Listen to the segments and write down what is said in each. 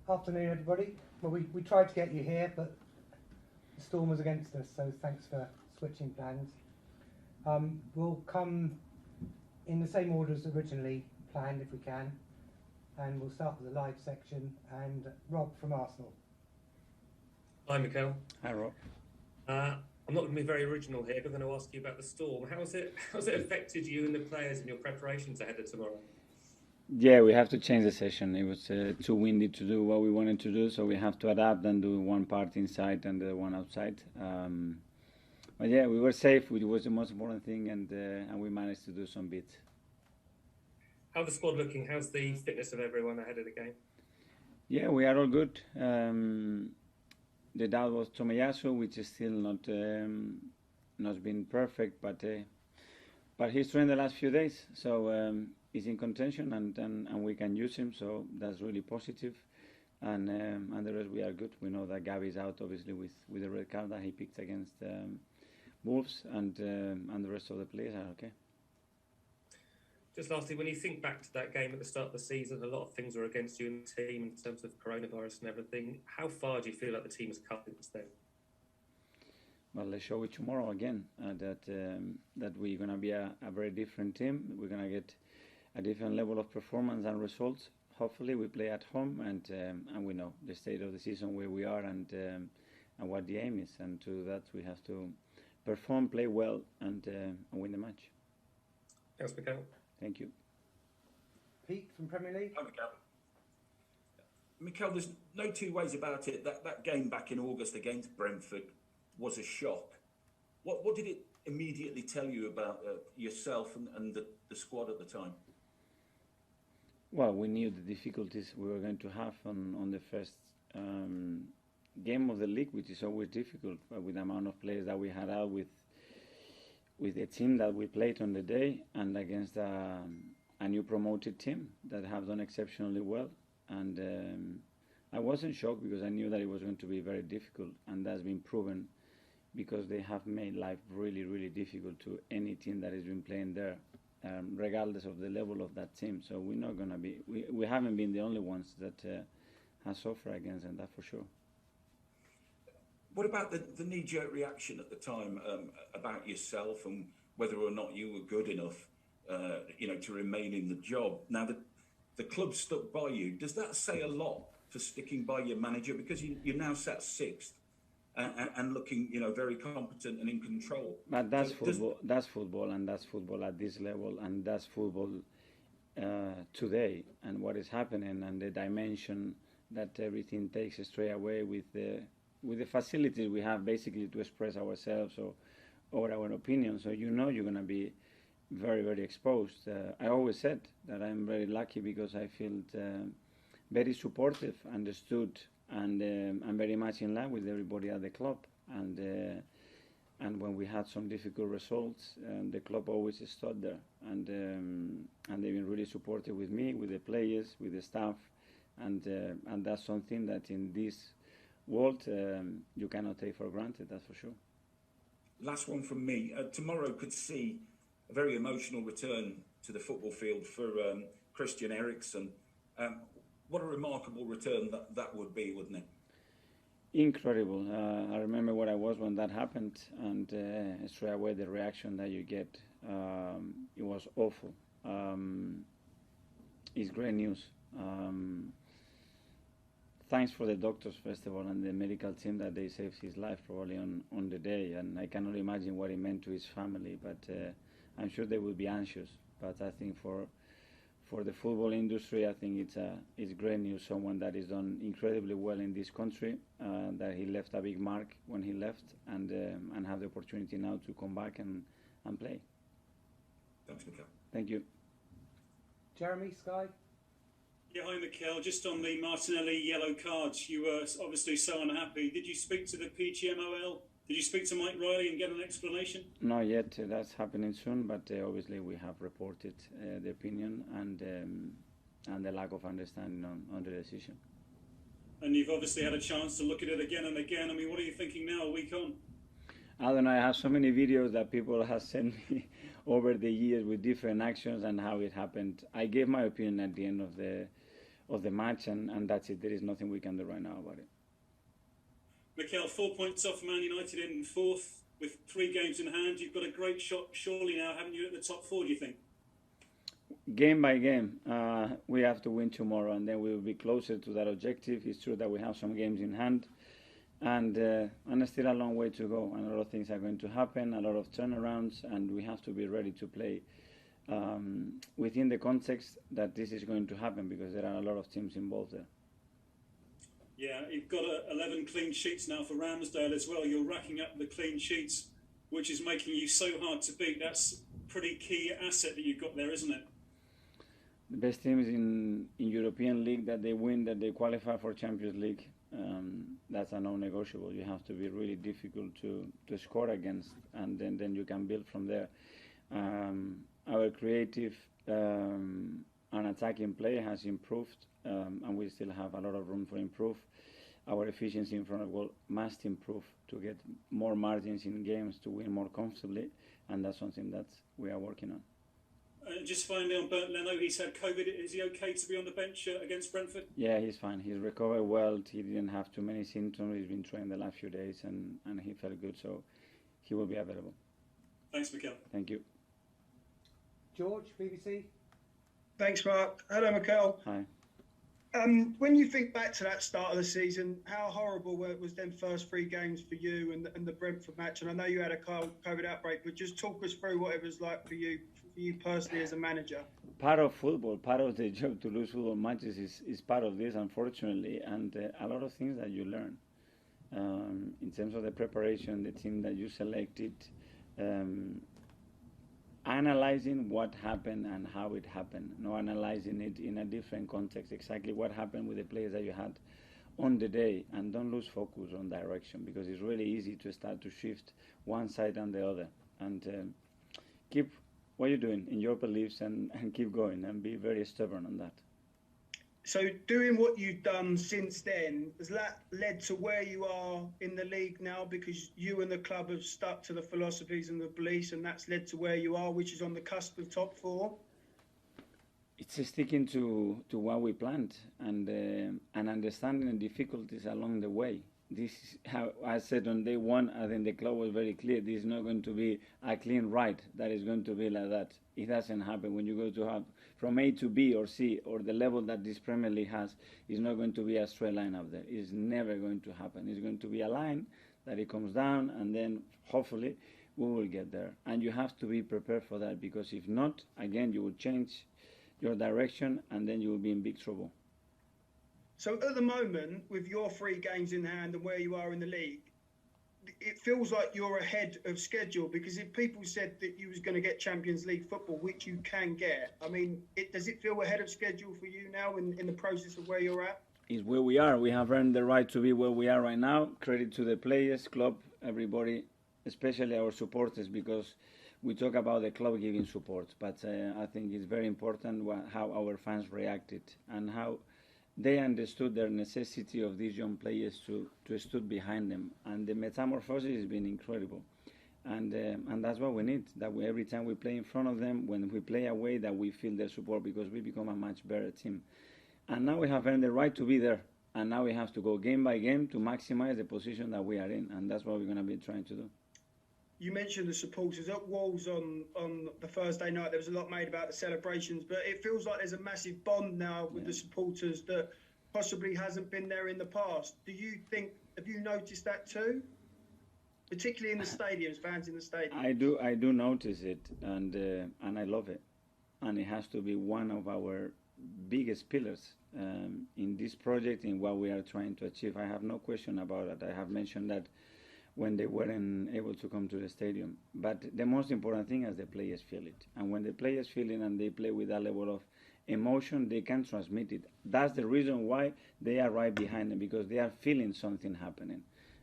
Afternoon, everybody. Well, we tried to get you here, but the storm was against us, so thanks for switching plans. We'll come in the same order as originally planned, if we can, and we'll start with the live section, and Rob from Arsenal. Hi, Mikel. Hi, Rob. I'm not going to be very original here, but I'm going to ask you about the storm. How's it affected you and the players in your preparations ahead of tomorrow? Yeah, we have to change the session. It was too windy to do what we wanted to do, so we have to adapt and do one part inside and the one outside. But yeah, we were safe, which was the most important thing, and we managed to do some bits. How's the squad looking? How's the fitness of everyone ahead of the game? Yeah, we are all good. The doubt was Tomiyasu, which is still not been perfect, but he's trained the last few days, so he's in contention, and we can use him, so that's really positive. And the rest, we are good. We know that Gavi's out, obviously, with the red card that he picked against Wolves, and the rest of the players are okay. Just lastly, when you think back to that game at the start of the season, a lot of things were against you and the team in terms of coronavirus and everything. How far do you feel like the team has come since then? Well, let's show it tomorrow again, that we're going to be a very different team. We're going to get a different level of performance and results. Hopefully we play at home, and we know the state of the season, where we are, and what the aim is. And to that we have to perform, play well, and win the match. Thanks, Mikel. Thank you. Pete from Premier League. Hi, Mikel. Mikel, there's no two ways about it. That game back in August against Brentford was a shock. What did it immediately tell you about yourself and the squad at the time? Well, we knew the difficulties we were going to have on the first game of the league, which is always difficult with the amount of players that we had out, with the team that we played on the day, and against a new promoted team that have done exceptionally well. And I wasn't shocked, because I knew that it was going to be very difficult, and that's been proven, because they have made life really, really difficult to any team that has been playing there, regardless of the level of that team. So we're not going to be, we haven't been the only ones that have suffered against them, that for sure. What about the knee-jerk reaction at the time about yourself and whether or not you were good enough, to remain in the job? Now, the club stuck by you. Does that say a lot for sticking by your manager? Because you're now sat sixth and looking, very competent and in control. But that's football. That's football, and that's football at this level, and that's football today, and what is happening, and the dimension that everything takes straight away with the facilities we have, basically, to express ourselves or our opinions. So you're going to be very, very exposed. I always said that I'm very lucky, because I feel very supportive, understood, and I'm very much in line with everybody at the club. And when we had some difficult results, the club always stood there, and they've been really supportive with me, with the players, with the staff, and that's something that in this world you cannot take for granted, that's for sure. Last one from me. Tomorrow could see a very emotional return to the football field for Christian Eriksen. What a remarkable return that would be, wouldn't it? Incredible. I remember what I was when that happened, and straight away the reaction that you get, it was awful. It's great news. Thanks for the doctors, first of all, and the medical team, that they saved his life probably on the day, and I cannot imagine what it meant to his family, but I'm sure they will be anxious. But I think for the football industry, I think it's great news. Someone that has done incredibly well in this country, that he left a big mark when he left, and have the opportunity now to come back and play. Thanks, Mikel. Thank you. Jeremy, Sky. Yeah, hi Mikel. Just on the Martinelli yellow cards, you were obviously so unhappy. Did you speak to the PGMOL? Did you speak to Mike Riley and get an explanation? Not yet. That's happening soon, but obviously we have reported the opinion and the lack of understanding on the decision. And you've obviously had a chance to look at it again and again. I mean, what are you thinking now, a week on? I don't know. I have so many videos that people have sent me over the years with different actions and how it happened. I gave my opinion at the end of of the match, and that's it. There is nothing we can do right now about it. Mikel, 4 points off Man United in fourth with 3 games in hand. You've got a great shot, surely now, haven't you, at the top 4, do you think? Game by game, we have to win tomorrow, and then we will be closer to that objective. It's true that we have some games in hand, and still a long way to go. And a lot of things are going to happen, a lot of turnarounds, and we have to be ready to play within the context that this is going to happen, because there are a lot of teams involved there. Yeah, you've got 11 clean sheets now for Ramsdale as well. You're racking up the clean sheets, which is making you so hard to beat. That's a pretty key asset that you've got there, isn't it? The best teams in European League, that they win, that they qualify for Champions League, that's a non-negotiable. You have to be really difficult to score against, and then you can build from there. Our creative and attacking play has improved, and we still have a lot of room for improve. Our efficiency in front of goal must improve to get more margins in games, to win more comfortably, and that's something that we are working on. Just finally on Bernd Leno, he's had COVID. Is he okay to be on the bench against Brentford? Yeah, he's fine. He's recovered well. He didn't have too many symptoms. He's been training the last few days, and he felt good, so he will be available. Thanks, Mikel. Thank you. George, BBC. Thanks, Mark. Hello, Mikel. Hi. When you think back to that start of the season, how horrible was them first 3 games for you and the Brentford match? And I know you had a COVID outbreak, but just talk us through what it was like for you personally as a manager. Part of football, part of the job to lose football matches is part of this, unfortunately, and a lot of things that you learn. In terms of the preparation, the team that you selected, analyzing what happened and how it happened, no analyzing it in a different context, exactly what happened with the players that you had on the day, and don't lose focus on direction, because it's really easy to start to shift one side and the other, and keep what you're doing in your beliefs and keep going and be very stubborn on that. So doing what you've done since then, has that led to where you are in the league now, because you and the club have stuck to the philosophies and the beliefs, and that's led to where you are, which is on the cusp of top 4? It's sticking to what we planned, and understanding the difficulties along the way. This is how I said on day 1. I think the club was very clear. This is not going to be a clean ride that is going to be like that. It doesn't happen. When you go to have from A to B or C, or the level that this Premier League has, is not going to be a straight line up there. It's never going to happen. It's going to be a line that it comes down, and then hopefully we will get there. And you have to be prepared for that, because if not, again, you will change your direction, and then you will be in big trouble. So at the moment, with your 3 games in hand and where you are in the league, it feels like you're ahead of schedule, because if people said that you was going to get Champions League football, which you can get, I mean, does it feel ahead of schedule for you now in the process of where you're at? Is where we are. We have earned the right to be where we are right now. Credit to the players, club, everybody, especially our supporters, because we talk about the club giving support, but I think it's very important how our fans reacted and how they understood the necessity of these young players to stood behind them, and the metamorphosis has been incredible, and that's what we need. That every time we play in front of them, when we play away, that we feel their support, because we become a much better team. And now we have earned the right to be there, and now we have to go game by game to maximize the position that we are in, and that's what we're going to be trying to do. You mentioned the supporters at Wolves on the Thursday night. There was a lot made about the celebrations, but it feels like there's a massive bond now with the supporters that possibly hasn't been there in the past. Have you noticed that too? Particularly in the stadiums, fans in the stadium. I do notice it, and I love it. And it has to be one of our biggest pillars in this project, in what we are trying to achieve. I have no question about it. I have mentioned that when they weren't able to come to the stadium. But the most important thing is the players feel it. And when the players feel it and they play with that level of emotion, they can transmit it. That's the reason why they are right behind them, because they are feeling something happening.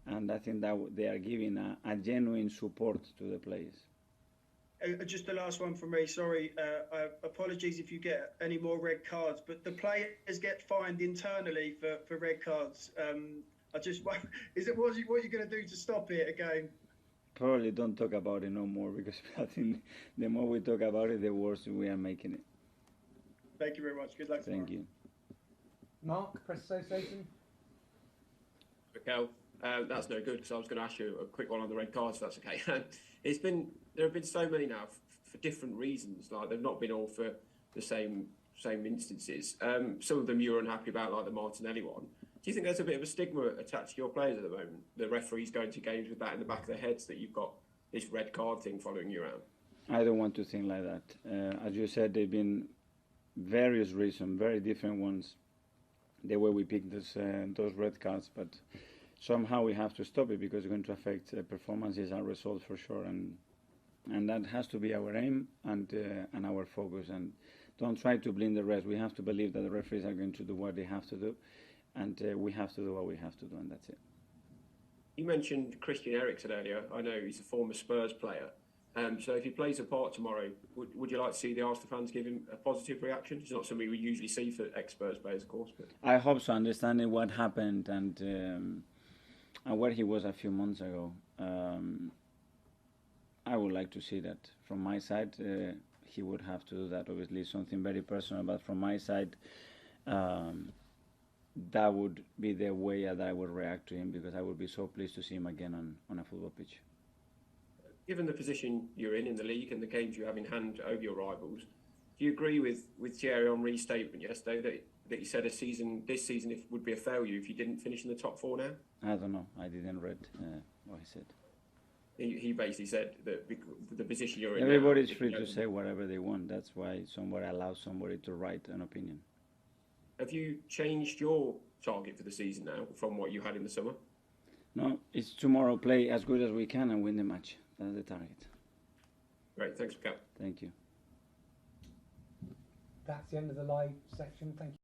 And I think that they are giving a genuine support to the players. Just the last one from me. Sorry, apologies if you get any more red cards, but the players get fined internally for red cards. What are you going to do to stop it again? Probably don't talk about it no more, because I think the more we talk about it, the worse we are making it. Thank you very much. Good luck tomorrow. Thank you. Mark, Press Association. Mikel, that's no good because I was going to ask you a quick one on the red cards, if that's okay. There have been so many now for different reasons. Like they've not been all for the same instances. Some of them you were unhappy about, like the Martinelli one. Do you think there's a bit of a stigma attached to your players at the moment? The referees going to games with that in the back of their heads, that you've got this red card thing following you around? I don't want to think like that. As you said, there've been various reasons, very different ones, the way we pick those red cards, but somehow we have to stop it because it's going to affect performances and results for sure, and that has to be our aim and our focus. And don't try to blame the rest. We have to believe that the referees are going to do what they have to do, and we have to do what we have to do, and that's it. You mentioned Christian Eriksen earlier. I know he's a former Spurs player. So if he plays a part tomorrow, would you like to see the Arsenal fans give him a positive reaction? It's not something we usually see for ex-Spurs players, of course. But I hope so, understanding what happened and where he was a few months ago. I would like to see that. From my side, he would have to do that. Obviously, something very personal, but from my side, that would be the way that I would react to him, because I would be so pleased to see him again on a football pitch. given the position you're in the league and the games you have in hand over your rivals, do you agree with Thierry Henry's statement yesterday that he said this season would be a failure if you didn't finish in the top four now? I don't know. I didn't read what he said. He basically said that the position you're in. Everybody's free to say whatever they want. That's why somebody allows somebody to write an opinion. Have you changed your target for the season now from what you had in the summer? No, it's tomorrow. Play as good as we can and win the match. That's the target. Great, thanks, Mikel. Thank you. That's the end of the live section. Thank you.